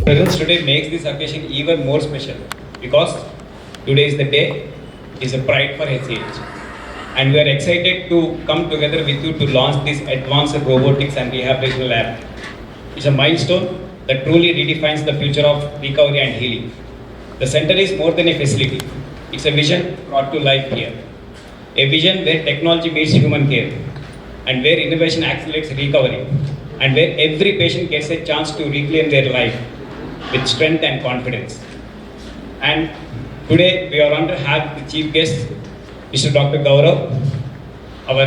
Presence today makes this occasion even more special because today is the day, is a pride for HCAH. And we are excited to come together with you to launch this advanced robotics and rehabilitation lab. It's a milestone that truly redefines the future of recovery and healing. The center is more than a facility. It's a vision brought to life here. A vision where technology meets human care and where innovation accelerates recovery and where every patient gets a chance to reclaim their life with strength and confidence. And today we are honored to have the chief guest, Mr. Dr. Gaurav, our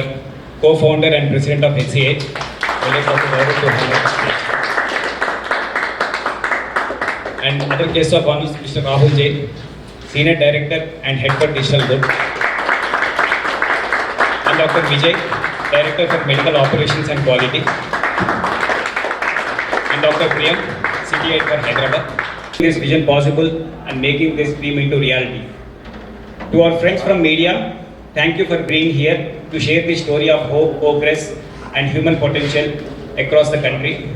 co-founder and president of HCAH. Dr. Gaurav to honor. And other guests of honor, Mr. Rahul Jain, Senior Director and Head for Digital Good. And Dr. Vijay, Director for Medical Operations and Quality. And Dr. Priyam, CTI for Hyderabad. This vision possible and making this dream into reality. To our friends from media, thank you for being here to share the story of hope, progress and human potential across the country.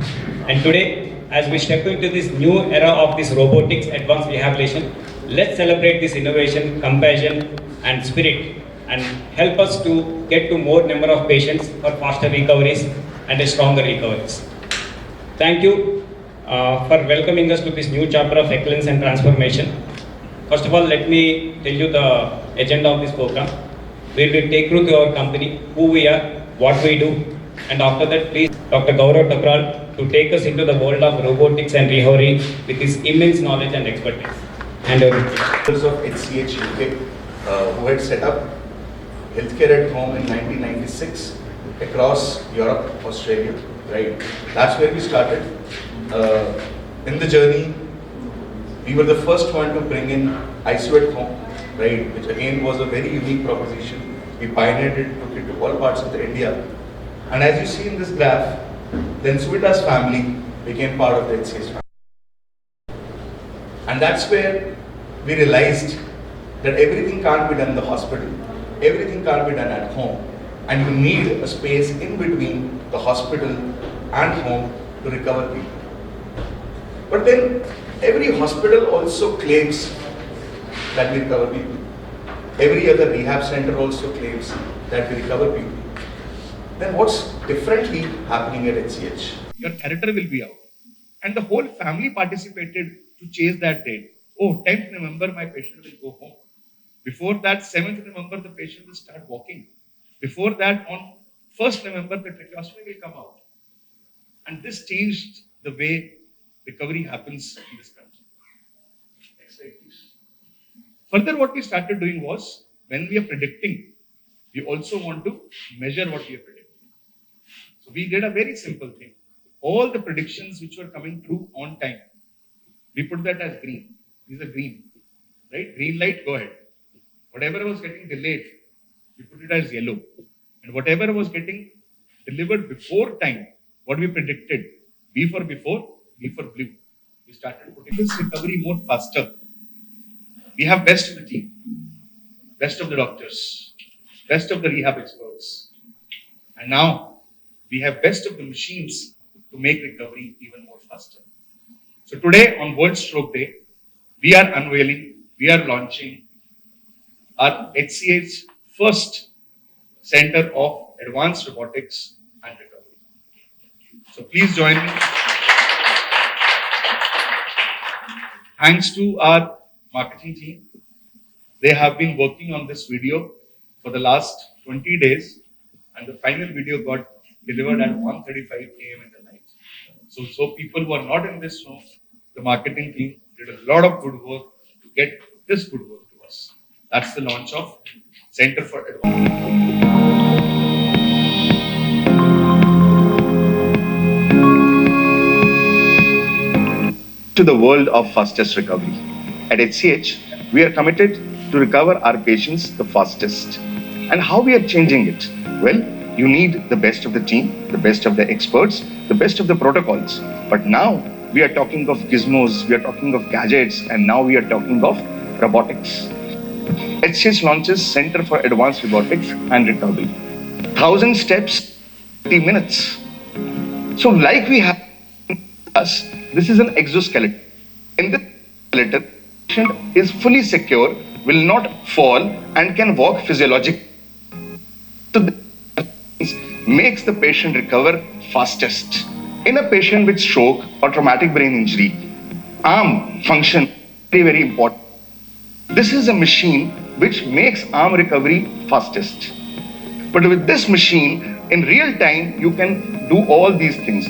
And today, as we step into this new era of this robotics advanced rehabilitation, let's celebrate this innovation, compassion and spirit and help us to get to more number of patients for faster recoveries and a stronger recoveries. Thank you for welcoming us to this new chapter of excellence and transformation. First of all, let me tell you the agenda of this program. We will take you to our company, who we are, what we do, and after that, please, Dr. Gaurav Takral to take us into the world of robotics and recovery with his immense knowledge and expertise. And of HCAH UK, who had set up healthcare at home in 1996 across Europe, Australia, right? That's where we started. In the journey, we were the first one to bring in ICU at home, right? Which again was a very unique proposition. We pioneered it, took it to all parts of India. And as you see in this graph, then Suvitas family became part of the HCAH family. And that's where we realized that everything can't be done in the hospital, everything can't be done at home, and you need a space in between the hospital and home to recover people. But then every hospital also claims that we recover people. Every other rehab center also claims that we recover people. Then what's differently happening at HCH? Your character will be out. And the whole family participated to chase that date. Oh, 10th November, my patient will go home. Before that, 7th November, the patient will start walking. Before that, on 1st November, the tracheostomy will come out. And this changed the way recovery happens in this country. Next slide, please. Further, what we started doing was, when we are predicting, we also want to measure what we are predicting. So we did a very simple thing. All the predictions which were coming through on time, we put that as green. These are green, right? Green light, go ahead. Whatever was getting delayed, we put it as yellow. And whatever was getting delivered before time, what we predicted, B for before, B for blue. We started putting this recovery more faster. We have best of the team, best of the doctors, best of the rehab experts. And now, we have best of the machines to make recovery even more faster. So today on World Stroke Day, we are unveiling, we are launching our HCA's first Center of Advanced Robotics and Recovery. So please join me. Thanks to our marketing team. They have been working on this video for the last 20 days and the final video got delivered at 1:35 a.m. in the night. So people who are not in this room, the marketing team did a lot of good work to get this good work to us. That's the launch of Center for Advanced. To the world of fastest recovery. At HCH, we are committed to recover our patients the fastest. And how we are changing it? Well, you need the best of the team, the best of the experts, the best of the protocols. But now we are talking of gizmos, we are talking of gadgets, and now we are talking of robotics. HCH launches Center for Advanced Robotics and Recovery. 1,000 steps, 30 minutes. So like we have us, this is an exoskeleton. In this skeleton, patient is fully secure, will not fall, and can walk physiologically. So this makes the patient recover fastest. In a patient with stroke or traumatic brain injury, arm function very, very important. This is a machine which makes arm recovery fastest. But with this machine, in real time, you can do all these things.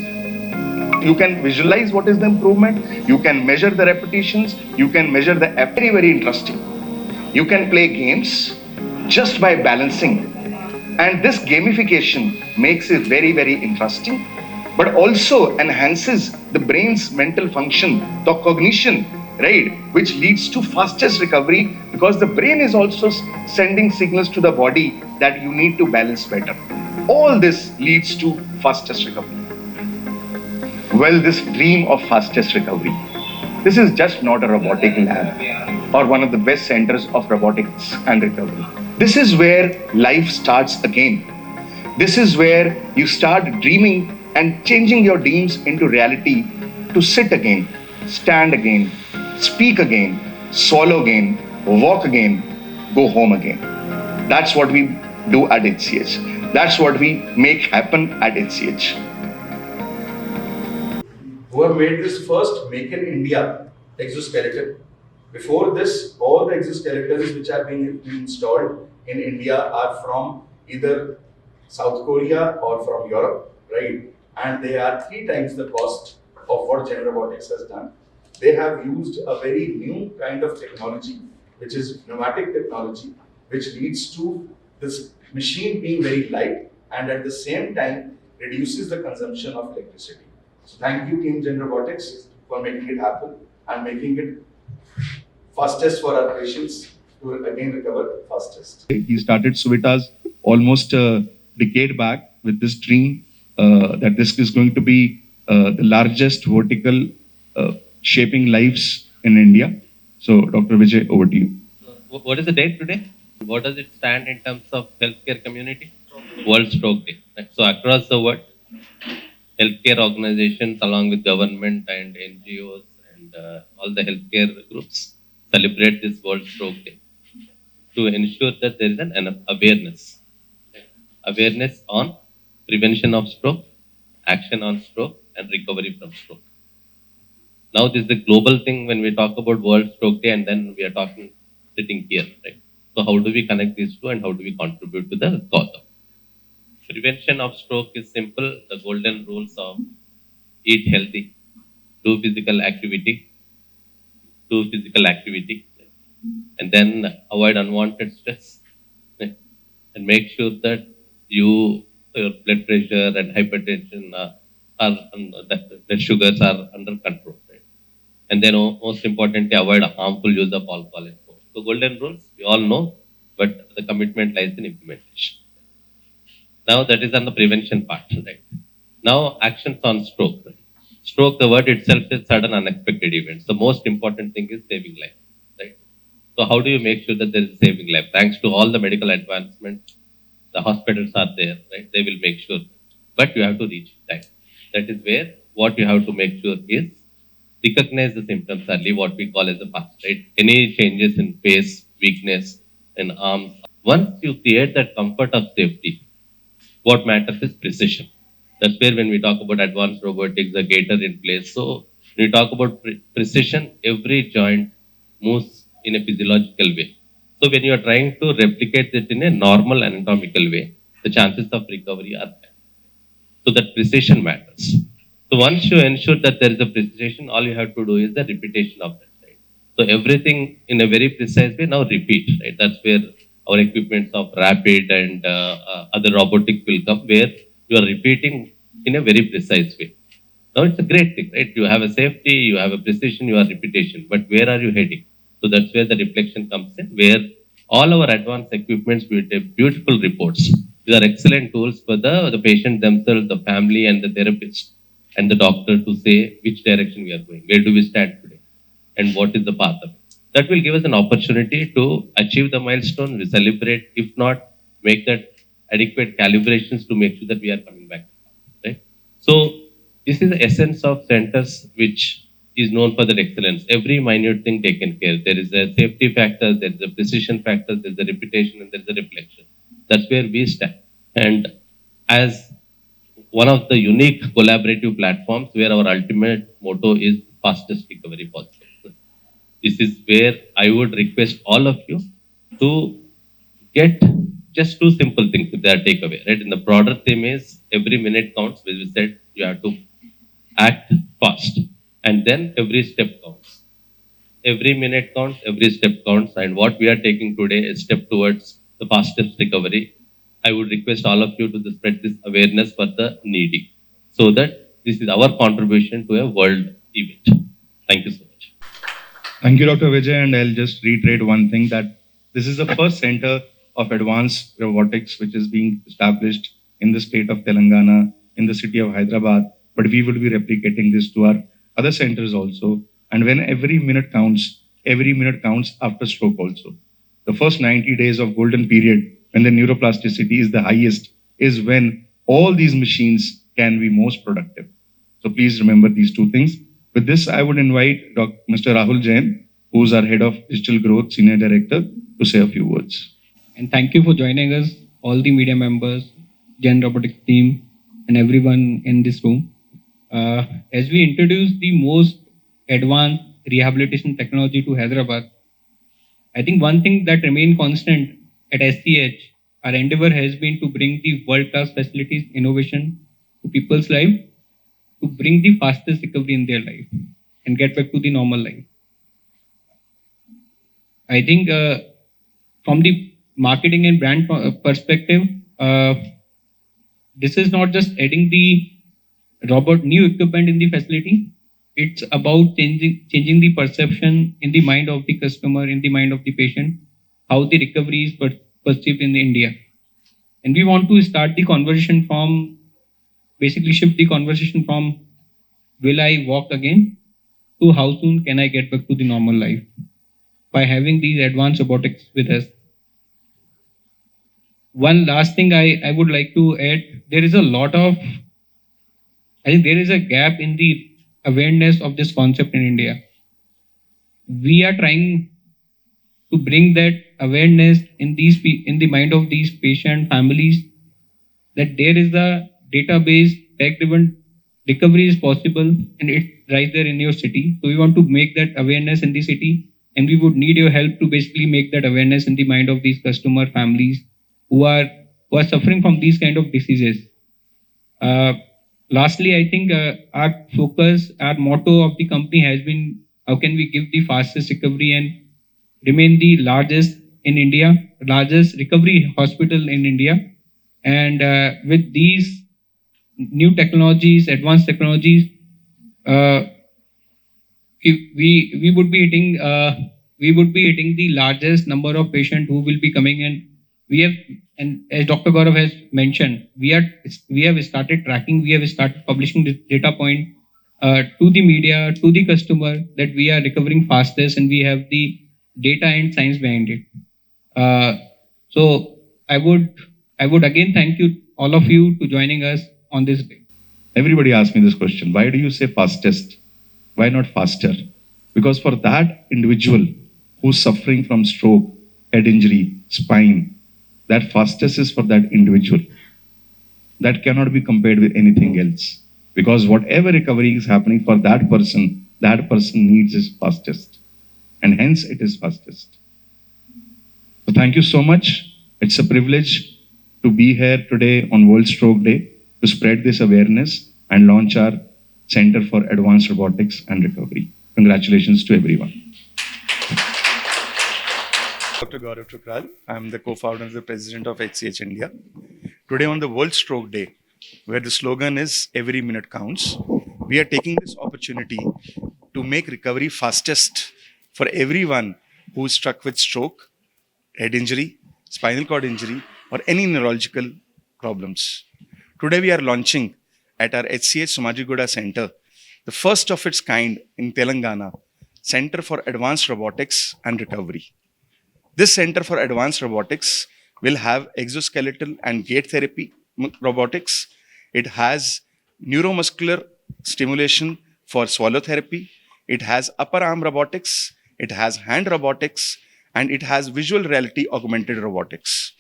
You can visualize what is the improvement, you can measure the repetitions, you can measure the very, very interesting. You can play games just by balancing. And this gamification makes it very, very interesting, but also enhances the brain's mental function, the cognition, right? Which leads to fastest recovery because the brain is also sending signals to the body that you need to balance better. All this leads to fastest recovery. Well, this dream of fastest recovery, this is just not a robotic lab or one of the best centers of robotics and recovery. This is where life starts again. This is where you start dreaming and changing your dreams into reality to sit again, stand again, speak again, swallow again, walk again, go home again. That's what we do at HCH. That's what we make happen at HCH. Who have made this first Make in India exoskeleton. Before this, all the exoskeletons which are being installed in India are from either South Korea or from Europe, right? And they are 3 times the cost of what Gen Robotics has done. They have used a very new kind of technology, which is pneumatic technology, which leads to this machine being very light and at the same time reduces the consumption of electricity. So thank you, Team Gen Robotics, for making it happen and making it fastest for our patients to again recover fastest. He started Suvitas almost a decade back with this dream that this is going to be the largest vertical shaping lives in India. So, Dr. Vijay, over to you. What is the date today? What does it stand in terms of healthcare community? World Stroke Day. Right? So across the world, healthcare organizations along with government and NGOs and all the healthcare groups celebrate this World Stroke Day to ensure that there is an awareness. Awareness on prevention of stroke, action on stroke, and recovery from stroke. Now, this is the global thing when we talk about World Stroke Day, and then we are talking sitting here, right? So, how do we connect these two, and how do we contribute to the cause of prevention of stroke? Is simple. The golden rules of eat healthy, do physical activity, and then avoid unwanted stress, right? And make sure that your blood pressure and hypertension the sugars are under control, right? And then most importantly, avoid harmful use of alcohol and smoke. So golden rules, we all know, but the commitment lies in implementation. Now that is on the prevention part, right? Now actions on stroke. Right? Stroke, the word itself is sudden unexpected events. The most important thing is saving life, right? So how do you make sure that there is saving life? Thanks to all the medical advancements, the hospitals are there, right? They will make sure, but you have to reach that. That is where what you have to make sure is recognize the symptoms early, what we call as a fast, right? Any changes in face, weakness, in arms. Once you create that comfort of safety, what matters is precision. That's where when we talk about advanced robotics, the gator in place. So when we talk about precision, every joint moves in a physiological way. So when you are trying to replicate it in a normal anatomical way, the chances of recovery are high. So that precision matters. So once you ensure that there is a precision, all you have to do is the repetition of that. Right? So everything in a very precise way, now repeat. Right? That's where our equipments of rapid and other robotics will come, where you are repeating in a very precise way. Now it's a great thing, right? You have a safety, you have a precision, you have repetition, but where are you heading? So that's where the reflection comes in, where all our advanced equipments with beautiful reports. These are excellent tools for the patient themselves, the family and the therapist and the doctor to say which direction we are going, where do we stand today, and what is the path of it. That will give us an opportunity to achieve the milestone, we celebrate, if not, make that adequate calibrations to make sure that we are coming back, right? So this is the essence of centers which is known for that excellence. Every minute thing taken care. There is a safety factor, there is a precision factor, there is a reputation, and there is a reflection. That's where we stand. And as one of the unique collaborative platforms where our ultimate motto is fastest recovery possible. This is where I would request all of you to get just two simple things if they are takeaway, right? In the broader theme is every minute counts, where we said you have to act fast, and then every step counts. Every minute counts, every step counts, and what we are taking today is step towards the fastest recovery. I would request all of you to spread this awareness for the needy, so that this is our contribution to a world event. Thank you so much. Thank you, Dr. Vijay, and I'll just reiterate one thing, that this is the first center of advanced robotics which is being established in the state of Telangana, in the city of Hyderabad, but we will be replicating this to our other centers also. And when every minute counts after stroke also. The first 90 days of golden period, when the neuroplasticity is the highest, is when all these machines can be most productive. So please remember these two things. With this, I would invite Mr. Rahul Jain, who is our Head of Digital Growth Senior Director, to say a few words. And thank you for joining us, all the media members, Gen Robotics team, and everyone in this room. As we introduce the most advanced rehabilitation technology to Hyderabad, I think one thing that remained constant at HCAH, our endeavor has been to bring the world-class facilities, innovation to people's life, to bring the fastest recovery in their life and get back to the normal life. I think from the marketing and brand perspective, this is not just adding the new equipment in the facility. It's about changing the perception in the mind of the customer, in the mind of the patient, how the recovery is perceived in India. And we want to start the conversation from, basically shift the conversation from will I walk again to how soon can I get back to the normal life by having these advanced robotics with us. One last thing I would like to add, there is a gap in the awareness of this concept in India. We are trying to bring that awareness in the mind of these patient families, that there is a database tech-driven recovery is possible, and it's right there in your city. So we want to make that awareness in the city, and we would need your help to basically make that awareness in the mind of these customer families who are suffering from these kind of diseases. Lastly, I think our motto of the company has been, how can we give the fastest recovery and remain the largest recovery hospital in India. And with these new technologies, advanced technologies, we would be hitting the largest number of patients who will be coming in. And as Dr. Gaurav has mentioned, we have started tracking, we have started publishing the data point to the media, to the customer, that we are recovering fastest, and we have the data and science behind it. So I would again thank you, all of you, to joining us on this day. Everybody asks me this question: why do you say fastest? Why not faster? Because for that individual who's suffering from stroke, head injury, spine, that fastest is for that individual. That cannot be compared with anything else. Because whatever recovery is happening for that person needs is fastest. And hence it is fastest. So thank you so much. It's a privilege to be here today on World Stroke Day to spread this awareness and launch our Center for Advanced Robotics and Recovery. Congratulations to everyone. Dr. Gaurav Trukral. I'm the co-founder and the president of HCAH India. Today on the World Stroke Day, where the slogan is "Every minute counts," we are taking this opportunity to make recovery fastest for everyone who is struck with stroke, head injury, spinal cord injury, or any neurological problems. Today we are launching at our HCAH Somajigoda Center, the first of its kind in Telangana, Center for Advanced Robotics and Recovery. This Center for Advanced Robotics will have exoskeletal and gait therapy robotics. It has neuromuscular stimulation for swallow therapy. It has upper arm robotics, it has hand robotics, and it has visual reality augmented robotics.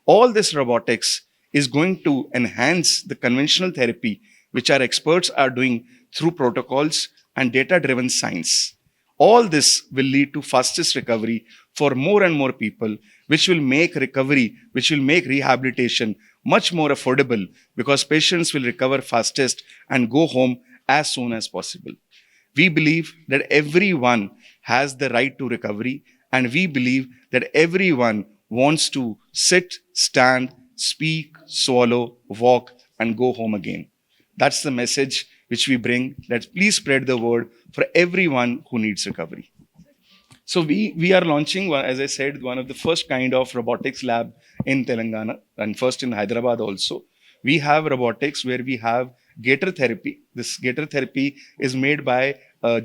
All this robotics is going to enhance the conventional therapy which our experts are doing through protocols and data-driven science. All this will lead to fastest recovery for more and more people, which will make recovery, which will make rehabilitation much more affordable because patients will recover fastest and go home as soon as possible. We believe that everyone has the right to recovery, and we believe that everyone wants to sit, stand, speak, swallow, walk, and go home again. That's the message which we bring, that please spread the word for everyone who needs recovery. So we are launching, as I said, one of the first kind of robotics lab in Telangana and first in Hyderabad also. We have robotics where we have gator therapy. This gator therapy is made by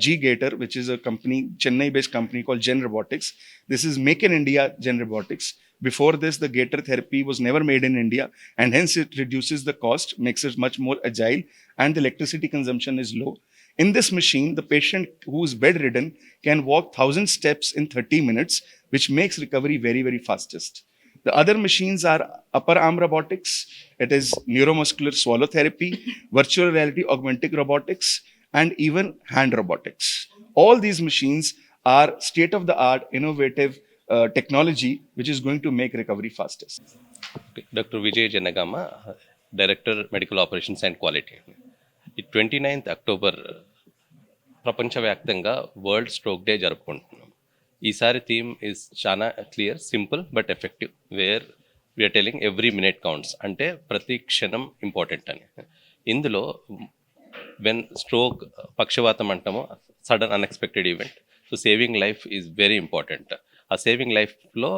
G Gator, which is a company, Chennai-based company called Gen Robotics. This is Make in India Gen Robotics. Before this, the gator therapy was never made in India, and hence it reduces the cost, makes it much more agile, and the electricity consumption is low. In this machine, the patient who is bedridden can walk 1,000 steps in 30 minutes, which makes recovery very, very fastest. The other machines are upper arm robotics, it is neuromuscular swallow therapy, virtual reality augmented robotics, and even hand robotics. All these machines are state-of-the-art, innovative technology, which is going to make recovery fastest. Dr. Vijay Janagama, Director, Medical Operations and Quality. 29th October ప్రపంచవ్యాప్తంగా world stroke day జరుపుకుంటున్నాం. ఈసారి theme is చాలా clear, simple but effective, where we are telling every minute counts, అంటే ప్రతి క్షణం important అని. ఇందులో when stroke, పక్షవాతం అంటామో, sudden unexpected event, so saving life is very important. ఆ సేవింగ్ లైఫ్లో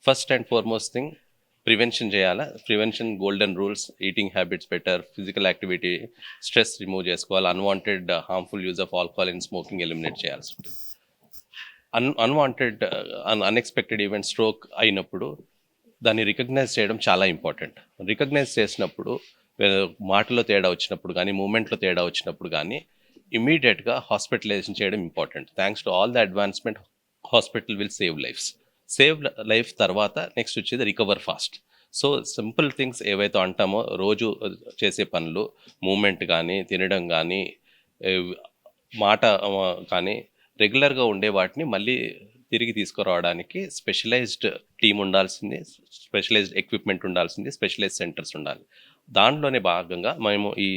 first and foremost thing prevention చేయాలా. Prevention golden rules, eating habits better, physical activity, stress remove చేసుకోవాలి, unwanted harmful use of alcohol and smoking eliminate చేయాల్సి ఉంటుంది. Unwanted unexpected event stroke అయినప్పుడు దాన్ని recognise చేయడం చాలా ఇంపార్టెంట్. రికగ్నైజ్ చేసినప్పుడు మాటలో తేడా వచ్చినప్పుడు కానీ, మూమెంట్లో తేడా వచ్చినప్పుడు కానీ ఇమీడియట్గా హాస్పిటలైజేషన్ చేయడం important. Thanks to all the advancement, hospital will save lives. Save life తర్వాత నెక్స్ట్ వచ్చేది recover fast. So simple things ఏవైతే అంటామో, రోజు చేసే పనులు, మూమెంట్ కానీ, తినడం కానీ, మాట కానీ, రెగ్యులర్గా ఉండే వాటిని మళ్ళీ తిరిగి తీసుకురావడానికి స్పెషలైజ్డ్ టీమ్ ఉండాల్సింది, స్పెషలైజ్డ్ ఎక్విప్మెంట్ ఉండాల్సింది, స్పెషలైజ్డ్ సెంటర్స్ ఉండాలి. దాంట్లోనే భాగంగా మేము ఈ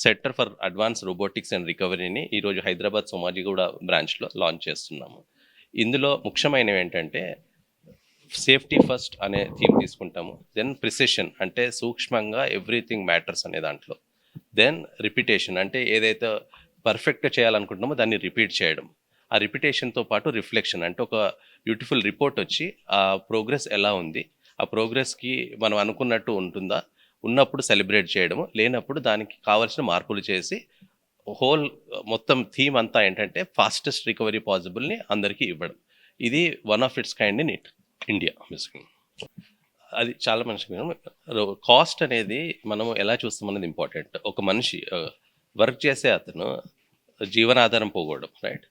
centre for advance robotics and రికవరీని ఈరోజు హైదరాబాద్ సోమాజిగూడ బ్రాంచ్లో లాంచ్ చేస్తున్నాము. ఇందులో ముఖ్యమైనవి ఏంటంటే సేఫ్టీ ఫస్ట్ అనే థీమ్ తీసుకుంటాము, దెన్ ప్రిసిషన్ అంటే సూక్ష్మంగా ఎవ్రీథింగ్ మ్యాటర్స్ అనే దాంట్లో, దెన్ రిపిటేషన్ అంటే ఏదైతే పర్ఫెక్ట్గా చేయాలనుకుంటున్నామో దాన్ని రిపీట్ చేయడం, ఆ రిపిటేషన్తో పాటు రిఫ్లెక్షన్ అంటే ఒక బ్యూటిఫుల్ రిపోర్ట్ వచ్చి ఆ ప్రోగ్రెస్ ఎలా ఉంది, ఆ ప్రోగ్రెస్కి మనం అనుకున్నట్టు ఉంటుందా, ఉన్నప్పుడు సెలబ్రేట్ చేయడము, లేనప్పుడు దానికి కావాల్సిన మార్పులు చేసి హోల్ మొత్తం థీమ్ అంతా ఏంటంటే ఫాస్టెస్ట్ రికవరీ పాసిబుల్ని అందరికీ ఇవ్వడం. ఇది one of it's kind in India. అది చాలా మంచిగా. కాస్ట్ అనేది మనం ఎలా చూస్తామనేది ఇంపార్టెంట్. ఒక మనిషి వర్క్ చేసే అతను జీవనాధారం పోగొడం, రైట్,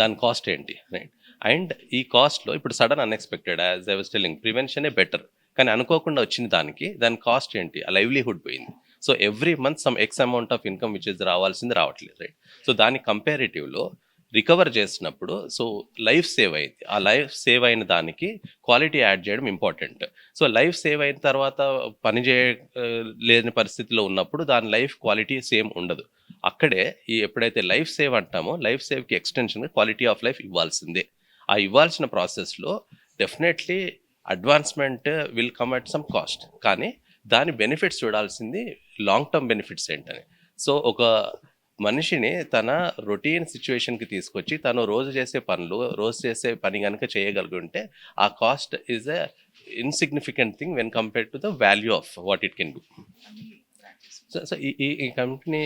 దాని కాస్ట్ ఏంటి, రైట్. అండ్ ఈ కాస్ట్లో ఇప్పుడు sudden unexpected, as I was telling, ప్రివెన్షనే బెటర్, కానీ అనుకోకుండా వచ్చిన దాని కాస్ట్ ఏంటి, ఆ లైవ్లీహుడ్ పోయింది. So every month some X amount of income which is రావాల్సింది రావట్లేదు, రైట్. సో దాని కంపారిటివ్లో రికవర్ చేసినప్పుడు సో లైఫ్ సేవ్ అయింది, ఆ లైఫ్ సేవ్ అయిన దానికి క్వాలిటీ యాడ్ చేయడం ఇంపార్టెంట్. సో లైఫ్ సేవ్ అయిన తర్వాత పని లేని పరిస్థితిలో ఉన్నప్పుడు దాని లైఫ్ క్వాలిటీ సేమ్ ఉండదు. అక్కడే ఎప్పుడైతే లైఫ్ సేవ్ అంటామో, లైఫ్ సేవ్కి ఎక్స్టెన్షన్ క్వాలిటీ ఆఫ్ లైఫ్ ఇవ్వాల్సిందే. ఆ ఇవ్వాల్సిన ప్రాసెస్లో definitely advancement will come at some cost, కానీ దాని బెనిఫిట్స్ చూడాల్సింది లాంగ్ టర్మ్ బెనిఫిట్స్ ఏంటని. సో ఒక మనిషిని తన రొటీన్ సిచ్యువేషన్కి తీసుకొచ్చి తను రోజు చేసే పని కనుక చేయగలుగుంటే ఆ cost is a insignificant thing when compared to the value of what it can do. So ఈ కంపెనీ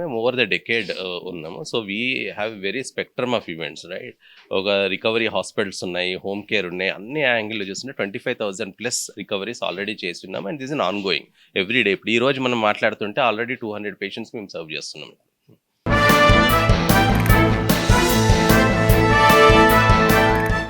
మేము ఓవర్ ద డెకేడ్ ఉన్నాము. So we have very spectrum of events, right. ఒక రికవరీ హాస్పిటల్స్ ఉన్నాయి, హోమ్ కేర్ ఉన్నాయి, అన్ని యాంగిల్లో చూస్తుంటే 25,000+ recoveries already చేస్తున్నాము. And this in on going every day. ఇప్పుడు ఈ రోజు మనం మాట్లాడుతుంటే ఆల్రెడీ 200 పేషెంట్స్ మేము సర్వ్ చేస్తున్నాం.